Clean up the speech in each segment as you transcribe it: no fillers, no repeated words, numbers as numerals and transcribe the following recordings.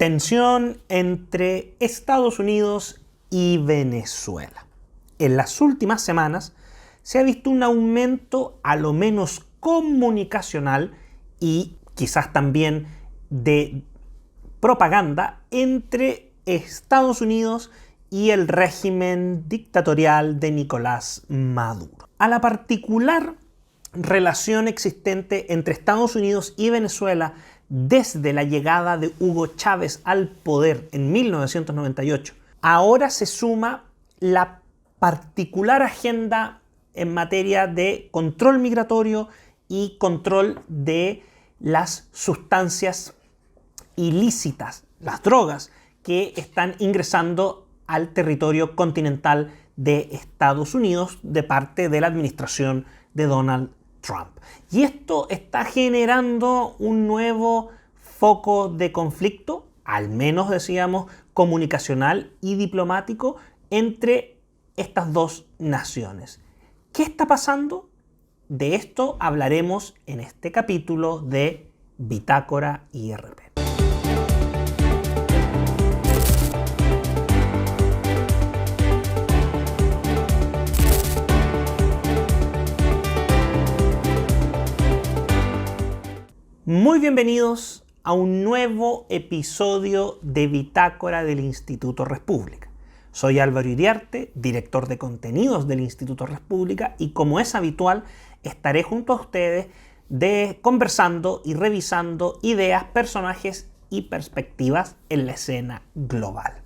Tensión entre Estados Unidos y Venezuela. En las últimas semanas se ha visto un aumento, a lo menos comunicacional y quizás también de propaganda, entre Estados Unidos y el régimen dictatorial de Nicolás Maduro. A la particular relación existente entre Estados Unidos y Venezuela desde la llegada de Hugo Chávez al poder en 1998, ahora se suma la particular agenda en materia de control migratorio y control de las sustancias ilícitas, las drogas que están ingresando al territorio continental de Estados Unidos de parte de la administración de Donald Trump. Y esto está generando un nuevo foco de conflicto, al menos decíamos comunicacional y diplomático, entre estas dos naciones. ¿Qué está pasando? De esto hablaremos en este capítulo de Bitácora IRP. Muy bienvenidos a un nuevo episodio de Bitácora del Instituto República. Soy Álvaro Iriarte, director de contenidos del Instituto República, y como es habitual, estaré junto a ustedes conversando y revisando ideas, personajes y perspectivas en la escena global.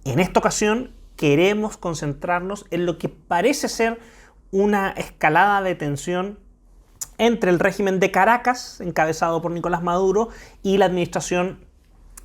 En esta ocasión queremos concentrarnos en lo que parece ser una escalada de tensión entre el régimen de Caracas, encabezado por Nicolás Maduro, y la administración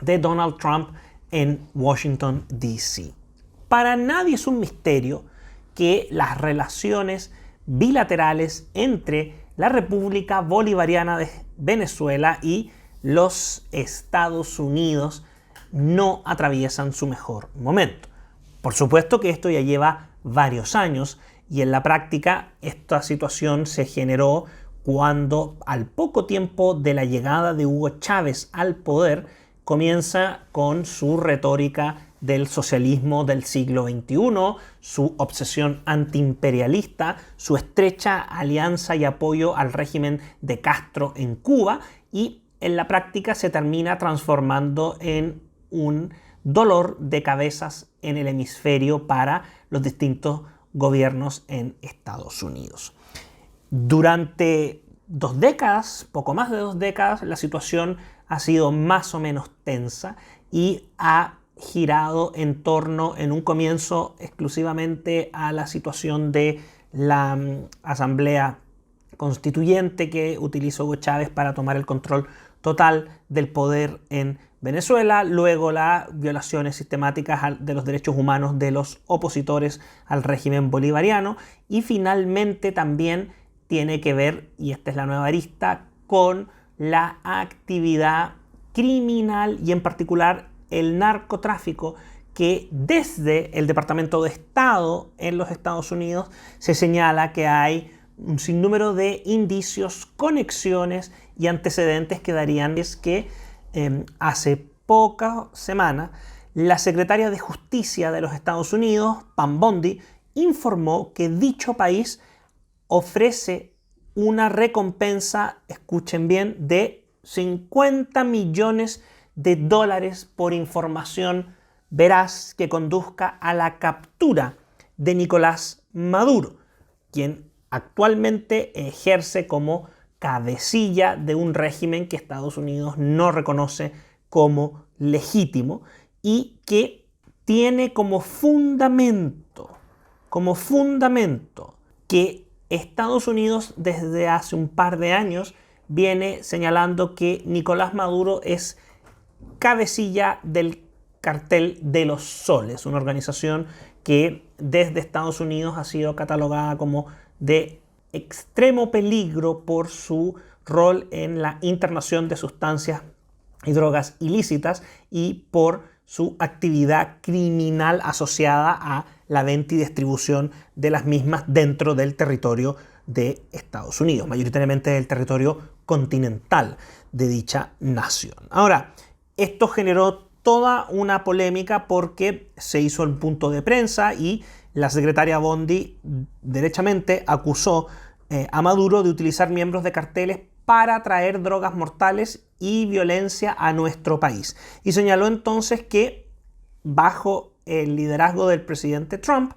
de Donald Trump en Washington, D.C. Para nadie es un misterio que las relaciones bilaterales entre la República Bolivariana de Venezuela y los Estados Unidos no atraviesan su mejor momento. Por supuesto que esto ya lleva varios años y en la práctica esta situación se generó cuando al poco tiempo de la llegada de Hugo Chávez al poder comienza con su retórica del socialismo del siglo XXI, su obsesión antiimperialista, su estrecha alianza y apoyo al régimen de Castro en Cuba, y en la práctica se termina transformando en un dolor de cabezas en el hemisferio para los distintos gobiernos en Estados Unidos. Durante 2 décadas, poco más de 2 décadas, la situación ha sido más o menos tensa y ha girado en torno, en un comienzo, exclusivamente a la situación de la Asamblea Constituyente que utilizó Hugo Chávez para tomar el control total del poder en Venezuela, luego las violaciones sistemáticas de los derechos humanos de los opositores al régimen bolivariano, y finalmente también tiene que ver, y esta es la nueva arista, con la actividad criminal y en particular el narcotráfico, que desde el Departamento de Estado en los Estados Unidos se señala que hay un sinnúmero de indicios, conexiones y antecedentes que darían que hace pocas semanas la secretaria de Justicia de los Estados Unidos, Pam Bondi, informó que dicho país ofrece una recompensa, escuchen bien, de $50 millones por información veraz que conduzca a la captura de Nicolás Maduro, quien actualmente ejerce como cabecilla de un régimen que Estados Unidos no reconoce como legítimo y que tiene como fundamento que Estados Unidos desde hace un par de años viene señalando que Nicolás Maduro es cabecilla del Cartel de los Soles, una organización que desde Estados Unidos ha sido catalogada como de extremo peligro por su rol en la internación de sustancias y drogas ilícitas y por su actividad criminal asociada a la venta y distribución de las mismas dentro del territorio de Estados Unidos, mayoritariamente del territorio continental de dicha nación. Ahora, esto generó toda una polémica porque se hizo el punto de prensa y la secretaria Bondi derechamente acusó a Maduro de utilizar miembros de carteles para traer drogas mortales y violencia a nuestro país. Y señaló entonces que bajo el liderazgo del presidente Trump,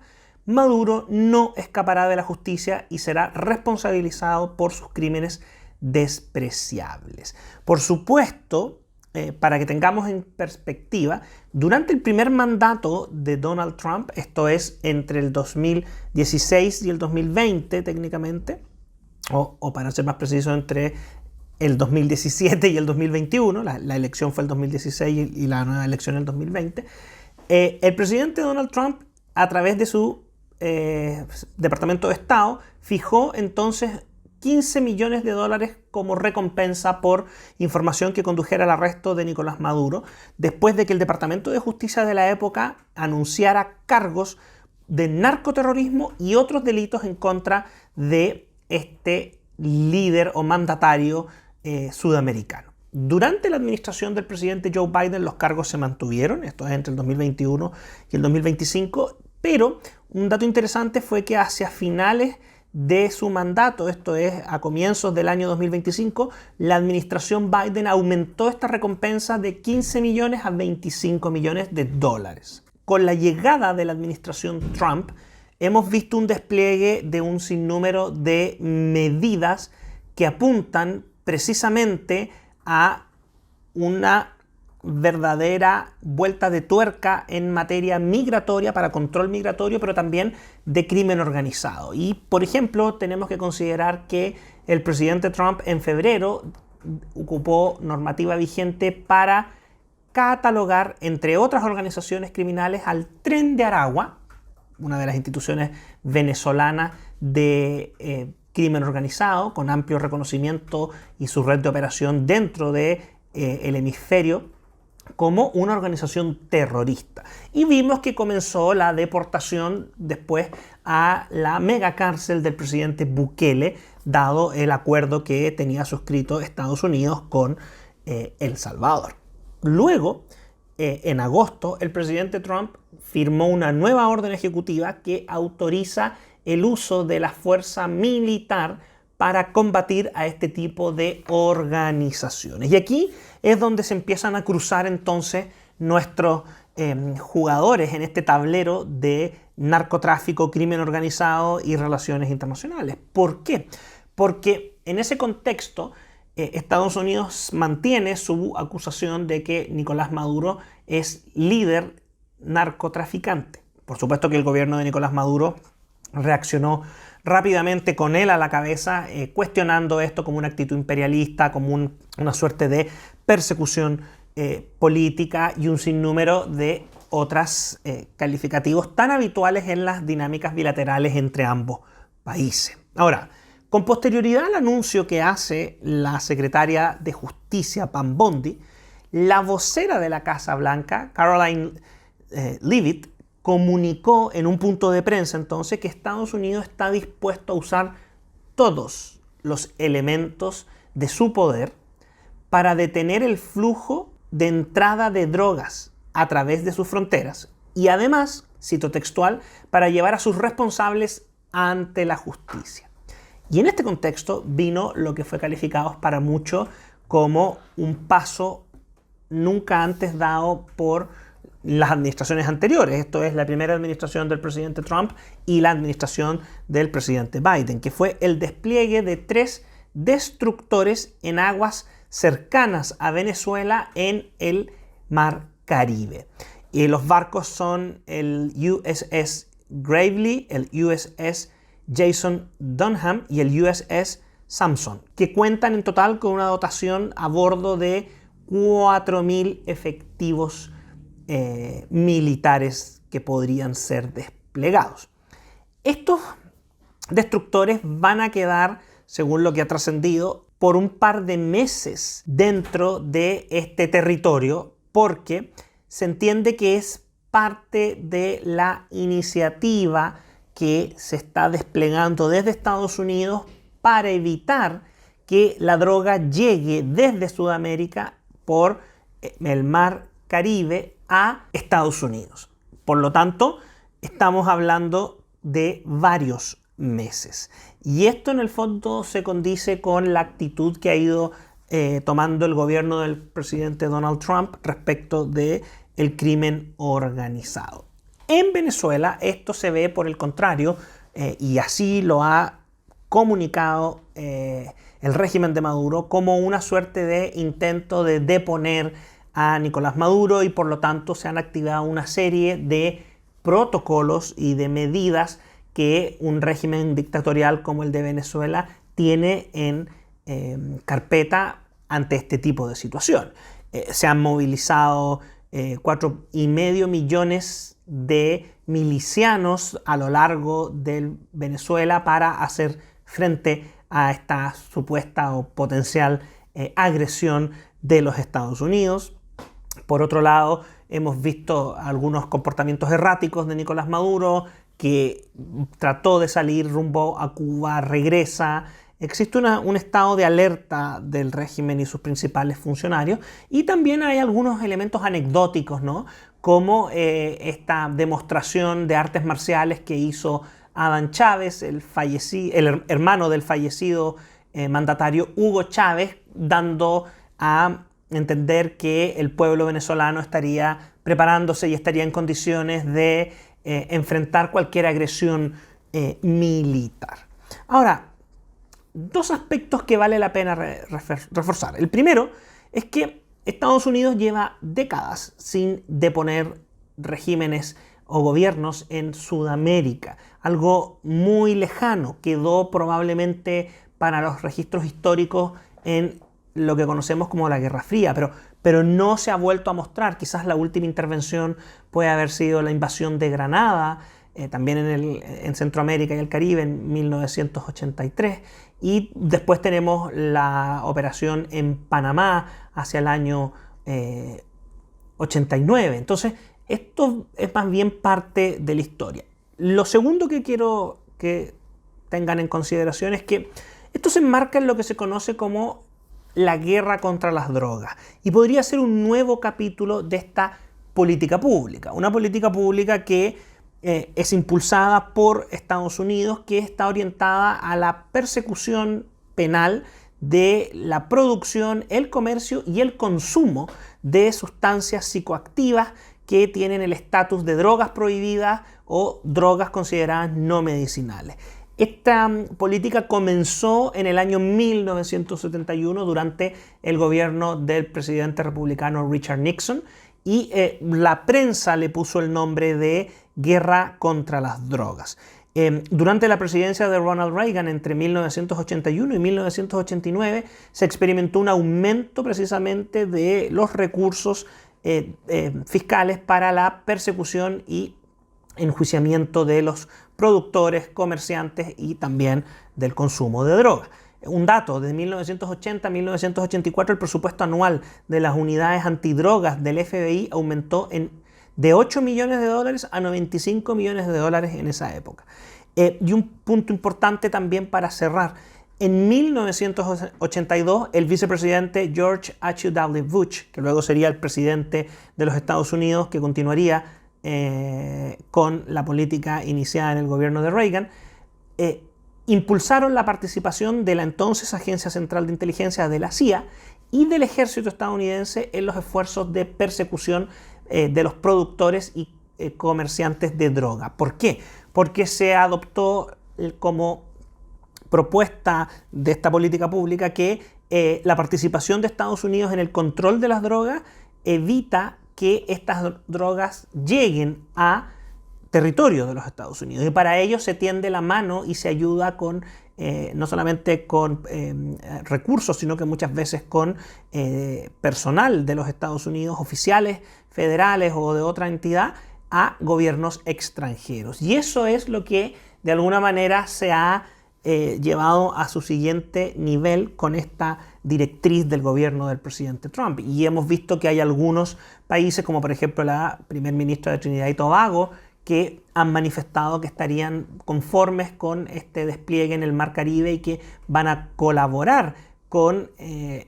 Maduro no escapará de la justicia y será responsabilizado por sus crímenes despreciables. Por supuesto, para que tengamos en perspectiva, durante el primer mandato de Donald Trump, esto es entre el 2016 y el 2020 técnicamente, o para ser más preciso, entre el 2017 y el 2021, la elección fue el 2016 y la nueva elección el 2020, el presidente Donald Trump, a través de su Departamento de Estado, fijó entonces $15 millones como recompensa por información que condujera al arresto de Nicolás Maduro, después de que el Departamento de Justicia de la época anunciara cargos de narcoterrorismo y otros delitos en contra de este líder o mandatario sudamericano. Durante la administración del presidente Joe Biden los cargos se mantuvieron, esto es entre el 2021 y el 2025, pero un dato interesante fue que hacia finales de su mandato, esto es a comienzos del año 2025, la administración Biden aumentó esta recompensa de 15 millones a 25 millones de dólares. Con la llegada de la administración Trump, hemos visto un despliegue de un sinnúmero de medidas que apuntan precisamente a una verdadera vuelta de tuerca en materia migratoria, para control migratorio, pero también de crimen organizado. Y, por ejemplo, tenemos que considerar que el presidente Trump en febrero ocupó normativa vigente para catalogar, entre otras organizaciones criminales, al Tren de Aragua, una de las instituciones venezolanas de crimen organizado, con amplio reconocimiento y su red de operación dentro del hemisferio, como una organización terrorista. Y vimos que comenzó la deportación después a la megacárcel del presidente Bukele, dado el acuerdo que tenía suscrito Estados Unidos con El Salvador. Luego, en agosto, el presidente Trump firmó una nueva orden ejecutiva que autoriza el uso de la fuerza militar para combatir a este tipo de organizaciones. Y aquí es donde se empiezan a cruzar entonces nuestros jugadores en este tablero de narcotráfico, crimen organizado y relaciones internacionales. ¿Por qué? Porque en ese contexto Estados Unidos mantiene su acusación de que Nicolás Maduro es líder narcotraficante. Por supuesto que el gobierno de Nicolás Maduro reaccionó rápidamente con él a la cabeza, cuestionando esto como una actitud imperialista, como una suerte de persecución política y un sinnúmero de otros calificativos tan habituales en las dinámicas bilaterales entre ambos países. Ahora, con posterioridad al anuncio que hace la secretaria de Justicia, Pam Bondi, la vocera de la Casa Blanca, Karoline Leavitt, comunicó en un punto de prensa entonces que Estados Unidos está dispuesto a usar todos los elementos de su poder para detener el flujo de entrada de drogas a través de sus fronteras y además, cito textual, para llevar a sus responsables ante la justicia. Y en este contexto vino lo que fue calificado para muchos como un paso nunca antes dado por las administraciones anteriores. Esto es la primera administración del presidente Trump y la administración del presidente Biden, que fue el despliegue de 3 destructores en aguas cercanas a Venezuela en el Mar Caribe. Y los barcos son el USS Gravely, el USS Jason Dunham y el USS Samson, que cuentan en total con una dotación a bordo de 4.000 efectivos militares que podrían ser desplegados. Estos destructores van a quedar, según lo que ha trascendido, por un par de meses dentro de este territorio, porque se entiende que es parte de la iniciativa que se está desplegando desde Estados Unidos para evitar que la droga llegue desde Sudamérica por el mar Caribe a Estados Unidos. Por lo tanto, estamos hablando de varios meses. Y esto en el fondo se condice con la actitud que ha ido tomando el gobierno del presidente Donald Trump respecto del crimen organizado. En Venezuela esto se ve por el contrario, y así lo ha comunicado el régimen de Maduro, como una suerte de intento de deponer a Nicolás Maduro, y por lo tanto se han activado una serie de protocolos y de medidas que un régimen dictatorial como el de Venezuela tiene en carpeta ante este tipo de situación. Se han movilizado 4,5 millones de milicianos a lo largo de Venezuela para hacer frente a esta supuesta o potencial agresión de los Estados Unidos. Por otro lado, hemos visto algunos comportamientos erráticos de Nicolás Maduro, que trató de salir rumbo a Cuba, regresa. Existe un estado de alerta del régimen y sus principales funcionarios, y también hay algunos elementos anecdóticos, ¿no? Como esta demostración de artes marciales que hizo Adán Chávez, el hermano del fallecido mandatario Hugo Chávez, dando a entender que el pueblo venezolano estaría preparándose y estaría en condiciones de enfrentar cualquier agresión militar. Ahora, dos aspectos que vale la pena reforzar. El primero es que Estados Unidos lleva décadas sin deponer regímenes o gobiernos en Sudamérica. Algo muy lejano, quedó probablemente para los registros históricos en lo que conocemos como la Guerra Fría, pero no se ha vuelto a mostrar. Quizás la última intervención puede haber sido la invasión de Granada, también en Centroamérica y el Caribe en 1983, y después tenemos la operación en Panamá hacia el año 89. Entonces, esto es más bien parte de la historia. Lo segundo que quiero que tengan en consideración es que esto se enmarca en lo que se conoce como la guerra contra las drogas, y podría ser un nuevo capítulo de esta política pública. Una política pública que es impulsada por Estados Unidos, que está orientada a la persecución penal de la producción, el comercio y el consumo de sustancias psicoactivas que tienen el estatus de drogas prohibidas o drogas consideradas no medicinales. Esta política comenzó en el año 1971 durante el gobierno del presidente republicano Richard Nixon, y la prensa le puso el nombre de Guerra contra las Drogas. Durante la presidencia de Ronald Reagan entre 1981 y 1989 se experimentó un aumento precisamente de los recursos fiscales para la persecución y enjuiciamiento de los productores, comerciantes y también del consumo de drogas. Un dato: de 1980 a 1984 el presupuesto anual de las unidades antidrogas del FBI aumentó de 8 millones de dólares a 95 millones de dólares en esa época. Y un punto importante también para cerrar: en 1982 el vicepresidente George H.W. Bush, que luego sería el presidente de los Estados Unidos, que continuaría con la política iniciada en el gobierno de Reagan, impulsaron la participación de la entonces Agencia Central de Inteligencia de la CIA y del ejército estadounidense en los esfuerzos de persecución de los productores y comerciantes de droga. ¿Por qué? Porque se adoptó como propuesta de esta política pública que la participación de Estados Unidos en el control de las drogas evita que estas drogas lleguen a territorio de los Estados Unidos, y para ello se tiende la mano y se ayuda con no solamente con recursos, sino que muchas veces con personal de los Estados Unidos, oficiales federales o de otra entidad, a gobiernos extranjeros. Y eso es lo que de alguna manera se ha llevado a su siguiente nivel con esta directriz del gobierno del presidente Trump. Y hemos visto que hay algunos países, como por ejemplo la primer ministra de Trinidad y Tobago, que han manifestado que estarían conformes con este despliegue en el Mar Caribe y que van a colaborar con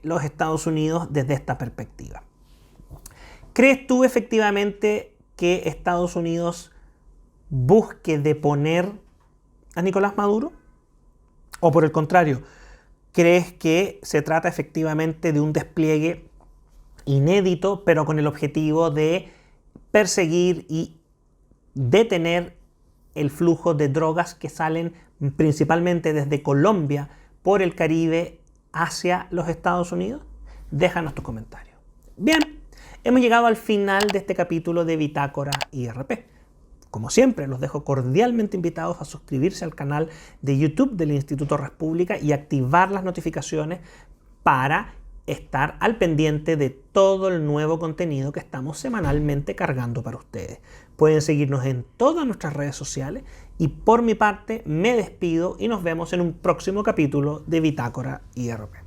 los Estados Unidos desde esta perspectiva. ¿Crees tú efectivamente que Estados Unidos busque deponer a Nicolás Maduro? ¿O por el contrario, crees que se trata efectivamente de un despliegue inédito, pero con el objetivo de perseguir y detener el flujo de drogas que salen principalmente desde Colombia por el Caribe hacia los Estados Unidos? Déjanos tus comentarios. Bien, hemos llegado al final de este capítulo de Bitácora IRP. Como siempre, los dejo cordialmente invitados a suscribirse al canal de YouTube del Instituto República y activar las notificaciones para estar al pendiente de todo el nuevo contenido que estamos semanalmente cargando para ustedes. Pueden seguirnos en todas nuestras redes sociales y por mi parte me despido y nos vemos en un próximo capítulo de Bitácora IRP.